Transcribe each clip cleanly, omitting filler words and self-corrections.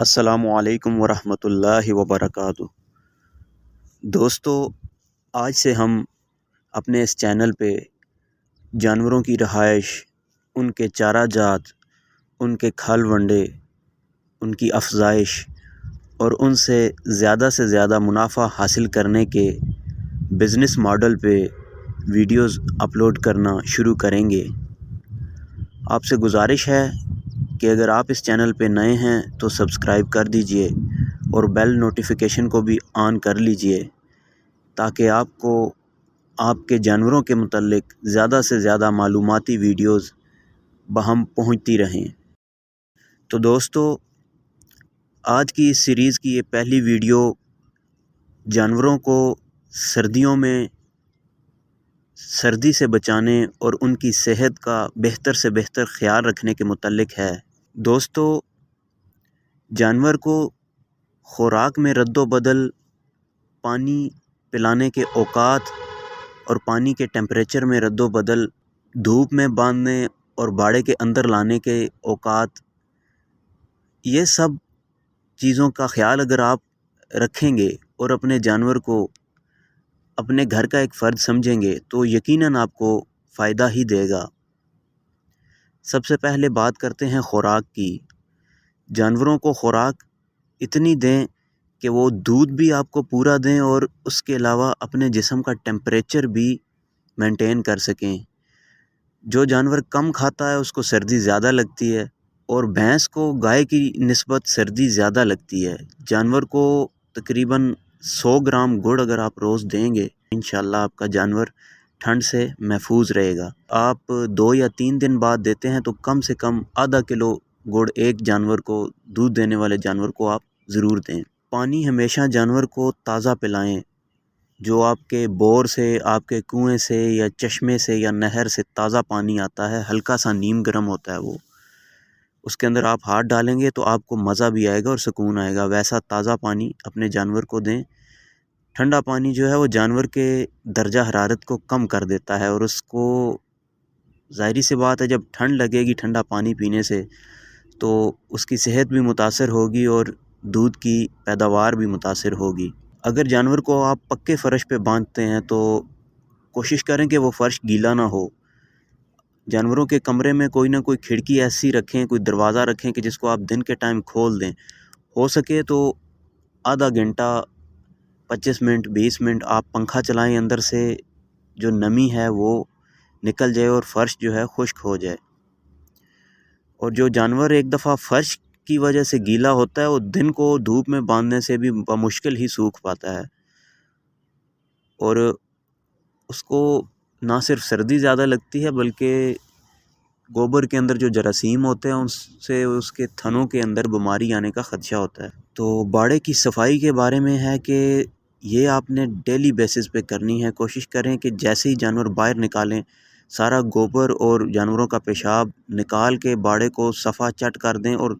السلام علیکم ورحمۃ اللہ وبرکاتہ۔ دوستو، آج سے ہم اپنے اس چینل پہ جانوروں کی رہائش، ان کے چارہ جات، ان کے کھال ونڈے، ان کی افزائش اور ان سے زیادہ منافع حاصل کرنے کے بزنس ماڈل پہ ویڈیوز اپلوڈ کرنا شروع کریں گے۔ آپ سے گزارش ہے کہ اگر آپ اس چینل پہ نئے ہیں تو سبسکرائب کر دیجئے اور بیل نوٹیفیکیشن کو بھی آن کر لیجئے تاکہ آپ کو آپ کے جانوروں کے متعلق زیادہ سے زیادہ معلوماتی ویڈیوز بہم پہنچتی رہیں۔ تو دوستو، آج کی اس سیریز کی یہ پہلی ویڈیو جانوروں کو سردیوں میں سردی سے بچانے اور ان کی صحت کا بہتر سے بہتر خیال رکھنے کے متعلق ہے۔ دوستو، جانور کو خوراک میں رد و بدل، پانی پلانے کے اوقات اور پانی کے ٹیمپریچر میں رد و بدل، دھوپ میں باندھنے اور باڑے کے اندر لانے کے اوقات، یہ سب چیزوں کا خیال اگر آپ رکھیں گے اور اپنے جانور کو اپنے گھر کا ایک فرد سمجھیں گے تو یقیناً آپ کو فائدہ ہی دے گا۔ سب سے پہلے بات کرتے ہیں خوراک کی۔ جانوروں کو خوراک اتنی دیں کہ وہ دودھ بھی آپ کو پورا دیں اور اس کے علاوہ اپنے جسم کا ٹیمپریچر بھی مینٹین کر سکیں۔ جو جانور کم کھاتا ہے اس کو سردی زیادہ لگتی ہے، اور بھینس کو گائے کی نسبت سردی زیادہ لگتی ہے۔ جانور کو تقریباً 100 گرام گڑ اگر آپ روز دیں گے، انشاءاللہ آپ کا جانور ٹھنڈ سے محفوظ رہے گا۔ آپ 2 یا 3 دن بعد دیتے ہیں تو کم سے کم آدھا کلو گڑ ایک جانور کو، دودھ دینے والے جانور کو آپ ضرور دیں۔ پانی ہمیشہ جانور کو تازہ پلائیں۔ جو آپ کے بور سے، آپ کے کنویں سے یا چشمے سے یا نہر سے تازہ پانی آتا ہے، ہلکا سا نیم گرم ہوتا ہے وہ، اس کے اندر آپ ہاتھ ڈالیں گے تو آپ کو مزہ بھی آئے گا اور سکون آئے گا۔ ویسا تازہ پانی اپنے جانور کو دیں۔ ٹھنڈا پانی جو ہے وہ جانور کے درجہ حرارت کو کم کر دیتا ہے، اور اس کو ظاہری سی بات ہے جب ٹھنڈ لگے گی ٹھنڈا پانی پینے سے تو اس کی صحت بھی متاثر ہوگی اور دودھ کی پیداوار بھی متاثر ہوگی۔ اگر جانور کو آپ پکے فرش پہ باندھتے ہیں تو کوشش کریں کہ وہ فرش گیلا نہ ہو۔ جانوروں کے کمرے میں کوئی نہ کوئی کھڑکی ایسی رکھیں، کوئی دروازہ رکھیں کہ جس کو آپ دن کے ٹائم کھول دیں۔ ہو سکے تو آدھا گھنٹہ، 25 منٹ، 20 منٹ آپ پنکھا چلائیں، اندر سے جو نمی ہے وہ نکل جائے اور فرش جو ہے خشک ہو جائے۔ اور جو جانور ایک دفعہ فرش کی وجہ سے گیلا ہوتا ہے وہ دن کو دھوپ میں باندھنے سے بھی بمشکل ہی سوکھ پاتا ہے، اور اس کو نہ صرف سردی زیادہ لگتی ہے بلکہ گوبر کے اندر جو جراثیم ہوتے ہیں ان سے اس کے تھنوں کے اندر بیماری آنے کا خدشہ ہوتا ہے۔ تو باڑے کی صفائی کے بارے میں ہے کہ یہ آپ نے ڈیلی بیسس پہ کرنی ہے۔ کوشش کریں کہ جیسے ہی جانور باہر نکالیں سارا گوبر اور جانوروں کا پیشاب نکال کے باڑے کو صفا چٹ کر دیں، اور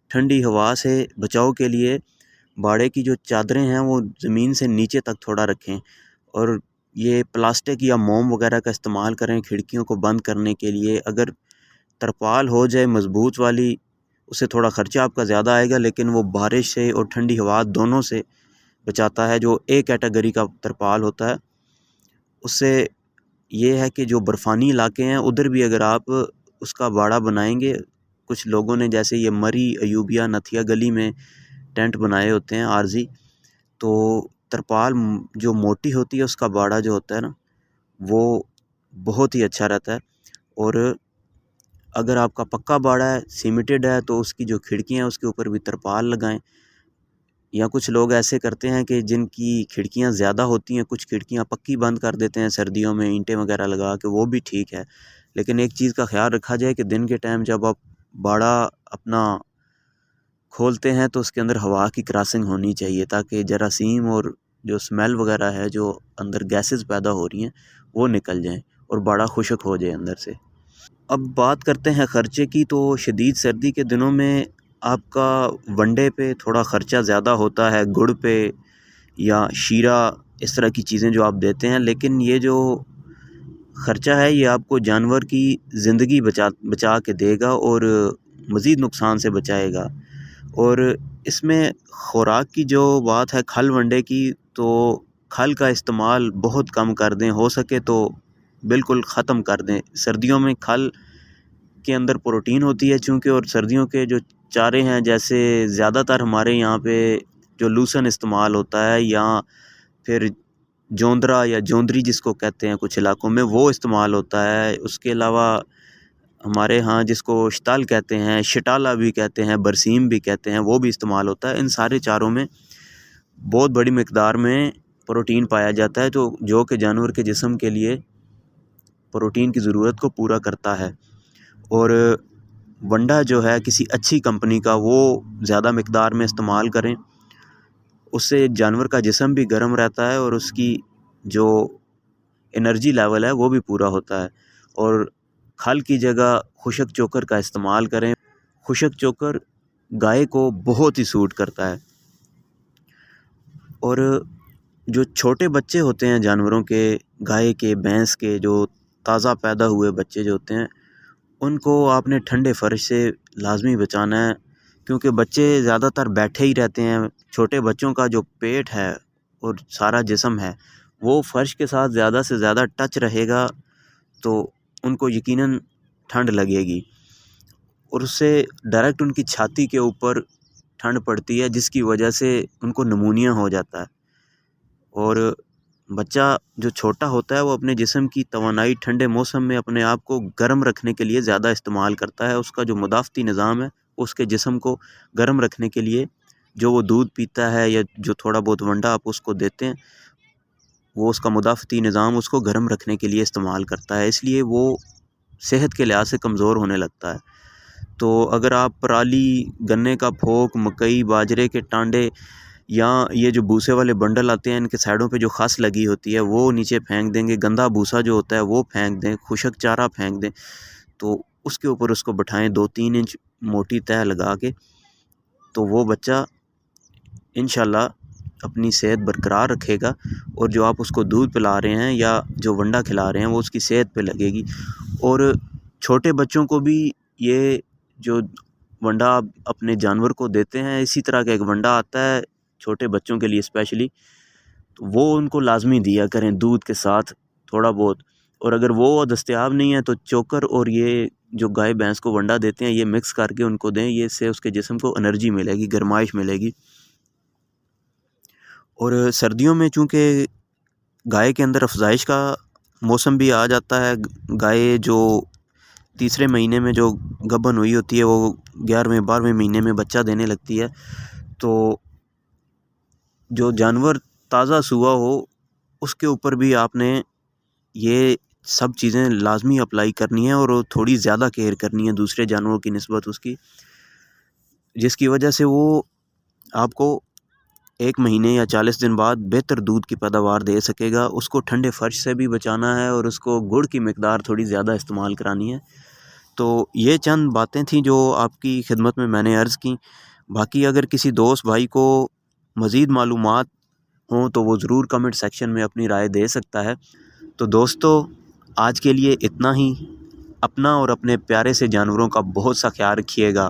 ٹھنڈی ہوا سے بچاؤ کے لیے باڑے کی جو چادریں ہیں وہ زمین سے نیچے تک تھوڑا رکھیں، اور یہ پلاسٹک یا موم وغیرہ کا استعمال کریں کھڑکیوں کو بند کرنے کے لیے۔ اگر ترپال ہو جائے مضبوط والی، اس سے تھوڑا خرچہ آپ کا زیادہ آئے گا لیکن وہ بارش سے اور ٹھنڈی ہوا دونوں سے بچاتا ہے۔ جو ایک کیٹیگری کا ترپال ہوتا ہے اس سے یہ ہے کہ جو برفانی علاقے ہیں ادھر بھی اگر آپ اس کا باڑہ بنائیں گے، کچھ لوگوں نے جیسے یہ مری، ایوبیہ، نتھیا گلی میں ٹینٹ بنائے ہوتے ہیں عارضی، تو ترپال جو موٹی ہوتی ہے اس کا باڑہ جو ہوتا ہے نا وہ بہت ہی اچھا رہتا ہے۔ اور اگر آپ کا پکا باڑہ ہے، سیمیٹڈ ہے، تو اس کی جو کھڑکیاں ہیں اس کے اوپر بھی ترپال لگائیں۔ یا کچھ لوگ ایسے کرتے ہیں کہ جن کی کھڑکیاں زیادہ ہوتی ہیں، کچھ کھڑکیاں پکی بند کر دیتے ہیں سردیوں میں اینٹیں وغیرہ لگا کے، وہ بھی ٹھیک ہے، لیکن ایک چیز کا خیال رکھا جائے کہ دن کے ٹائم جب آپ باڑہ اپنا کھولتے ہیں تو اس کے اندر ہوا کی کراسنگ ہونی چاہیے تاکہ جراثیم اور جو سمیل وغیرہ ہے، جو اندر گیسز پیدا ہو رہی ہیں، وہ نکل جائیں اور باڑہ خشک ہو جائے اندر سے۔ اب بات کرتے ہیں خرچے کی۔ تو شدید سردی کے دنوں میں آپ کا ونڈے پہ تھوڑا خرچہ زیادہ ہوتا ہے، گڑ پہ یا شیرہ، اس طرح کی چیزیں جو آپ دیتے ہیں، لیکن یہ جو خرچہ ہے یہ آپ کو جانور کی زندگی بچا کے دے گا اور مزید نقصان سے بچائے گا۔ اور اس میں خوراک کی جو بات ہے کھل ونڈے کی، تو کھل کا استعمال بہت کم کر دیں، ہو سکے تو بالکل ختم کر دیں۔ سردیوں میں کھل کے اندر پروٹین ہوتی ہے چونکہ، اور سردیوں کے جو چارے ہیں جیسے زیادہ تر ہمارے یہاں پہ جو لوسن استعمال ہوتا ہے، یا پھر جوندرا یا جوندری جس کو کہتے ہیں کچھ علاقوں میں، وہ استعمال ہوتا ہے۔ اس کے علاوہ ہمارے ہاں جس کو شتال کہتے ہیں، شٹالا بھی کہتے ہیں، برسیم بھی کہتے ہیں، وہ بھی استعمال ہوتا ہے۔ ان سارے چاروں میں بہت بڑی مقدار میں پروٹین پایا جاتا ہے، جو کہ جانور کے جسم کے لیے پروٹین کی ضرورت کو پورا کرتا ہے۔ اور ونڈا جو ہے کسی اچھی کمپنی کا وہ زیادہ مقدار میں استعمال کریں، اس سے جانور کا جسم بھی گرم رہتا ہے اور اس کی جو انرجی لیول ہے وہ بھی پورا ہوتا ہے۔ اور کھل کی جگہ خشک چوکر کا استعمال کریں۔ خشک چوکر گائے کو بہت ہی سوٹ کرتا ہے۔ اور جو چھوٹے بچے ہوتے ہیں جانوروں کے، گائے کے، بھینس کے، جو تازہ پیدا ہوئے بچے جو ہوتے ہیں، ان کو آپ نے ٹھنڈے فرش سے لازمی بچانا ہے، کیونکہ بچے زیادہ تر بیٹھے ہی رہتے ہیں۔ چھوٹے بچوں کا جو پیٹ ہے اور سارا جسم ہے وہ فرش کے ساتھ زیادہ سے زیادہ ٹچ رہے گا، تو ان کو یقیناً ٹھنڈ لگے گی، اور اس سے ڈائریکٹ ان کی چھاتی کے اوپر ٹھنڈ پڑتی ہے، جس کی وجہ سے ان کو نمونیا ہو جاتا ہے۔ اور بچہ جو چھوٹا ہوتا ہے وہ اپنے جسم کی توانائی ٹھنڈے موسم میں اپنے آپ کو گرم رکھنے کے لیے زیادہ استعمال کرتا ہے۔ اس کا جو مدافعتی نظام ہے، اس کے جسم کو گرم رکھنے کے لیے جو وہ دودھ پیتا ہے یا جو تھوڑا بہت ونڈا آپ اس کو دیتے ہیں، وہ اس کا مدافعتی نظام اس کو گرم رکھنے کے لیے استعمال کرتا ہے، اس لیے وہ صحت کے لحاظ سے کمزور ہونے لگتا ہے۔ تو اگر آپ پرالی، گنے کا پھوک، مکئی، باجرے کے ٹانڈے، یا یہ جو بھوسے والے بنڈل آتے ہیں ان کے سائڈوں پہ جو خس لگی ہوتی ہے وہ نیچے پھینک دیں گے، گندا بھوسا جو ہوتا ہے وہ پھینک دیں، خشک چارہ پھینک دیں، تو اس کے اوپر اس کو بٹھائیں 2-3 انچ موٹی تہ لگا کے، تو وہ بچہ انشاءاللہ اپنی صحت برقرار رکھے گا، اور جو آپ اس کو دودھ پلا رہے ہیں یا جو ونڈا کھلا رہے ہیں وہ اس کی صحت پہ لگے گی۔ اور چھوٹے بچوں کو بھی یہ جو ونڈا آپ اپنے جانور کو دیتے ہیں، اسی طرح کا ایک ونڈا آتا ہے چھوٹے بچوں کے لیے اسپیشلی، تو وہ ان کو لازمی دیا کریں دودھ کے ساتھ تھوڑا بہت۔ اور اگر وہ دستیاب نہیں ہے تو چوکر اور یہ جو گائے بھینس کو ونڈا دیتے ہیں یہ مکس کر کے ان کو دیں، یہ سے اس کے جسم کو انرجی ملے گی، گرمائش ملے گی۔ اور سردیوں میں چونکہ گائے کے اندر افزائش کا موسم بھی آ جاتا ہے، گائے جو تیسرے مہینے میں جو گبن ہوئی ہوتی ہے وہ 11ویں 12ویں مہینے میں بچہ دینے لگتی ہے، تو جو جانور تازہ سوا ہو اس کے اوپر بھی آپ نے یہ سب چیزیں لازمی اپلائی کرنی ہے، اور تھوڑی زیادہ کیئر کرنی ہے دوسرے جانوروں کی نسبت اس کی، جس کی وجہ سے وہ آپ کو 1 مہینے یا 40 دن بعد بہتر دودھ کی پیداوار دے سکے گا۔ اس کو ٹھنڈے فرش سے بھی بچانا ہے اور اس کو گڑ کی مقدار تھوڑی زیادہ استعمال کرانی ہے۔ تو یہ چند باتیں تھیں جو آپ کی خدمت میں نے عرض کی۔ باقی اگر کسی دوست بھائی کو مزید معلومات ہوں تو وہ ضرور کمنٹ سیکشن میں اپنی رائے دے سکتا ہے۔ تو دوستو آج کے لیے اتنا ہی۔ اپنا اور اپنے پیارے سے جانوروں کا بہت سا خیال رکھیے گا،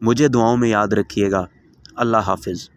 مجھے دعاؤں میں یاد رکھیے گا۔ اللہ حافظ۔